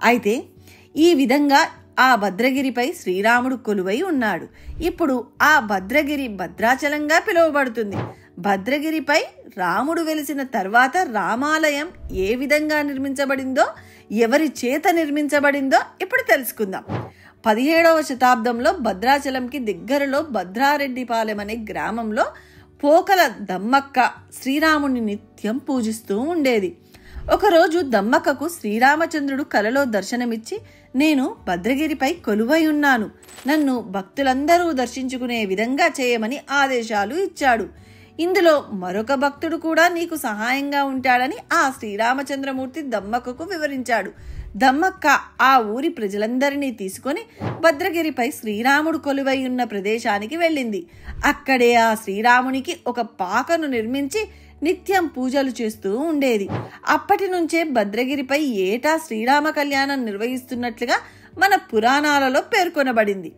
అయితే ఈ విధంగా ఆ భద్రగిరిపై శ్రీరాముడు కొలువై ఉన్నాడు. ఇప్పుడు ఆ భద్రగిరి భద్రాచలంగా పిలువబడుతుంది. భద్రగిరిపై రాముడు వెలిసిన తర్వాత రామాలయం ఏ విధంగా నిర్మించబడిందో, ఎవరి చేత నిర్మించబడిందో ఇప్పుడు తెలుసుకుందాం. 17వ శతాబ్దంలో భద్రాచలంకి దగ్గరలో భద్రారెడ్డిపాలెం అనే గ్రామంలో పోకల దమ్మక్క శ్రీరాముని నిత్యం పూజిస్తూ ఉండేది. ఒకరోజు దమ్మక్కకు శ్రీరామచంద్రుడు కలలో దర్శనమిచ్చి, నేను భద్రగిరిపై కొలువై ఉన్నాను, నన్ను భక్తులందరూ దర్శించుకునే విధంగా చేయమని ఆదేశాలు ఇచ్చాడు. ఇందులో మరొక భక్తుడు కూడా నీకు సహాయంగా ఉంటాడని ఆ శ్రీరామచంద్రమూర్తి దమ్మక్కకు వివరించాడు. దమ్మక్క ఆ ఊరి ప్రజలందరినీ తీసుకొని భద్రగిరిపై శ్రీరాముడు కొలువై ఉన్న ప్రదేశానికి వెళ్ళింది. అక్కడే ఆ శ్రీరామునికి ఒక పాకను నిర్మించి నిత్యం పూజలు చేస్తూ ఉండేది. అప్పటి నుంచే భద్రగిరిపై ఏటా శ్రీరామ కళ్యాణం నిర్వహిస్తున్నట్లుగా మన పురాణాలలో పేర్కొనబడింది.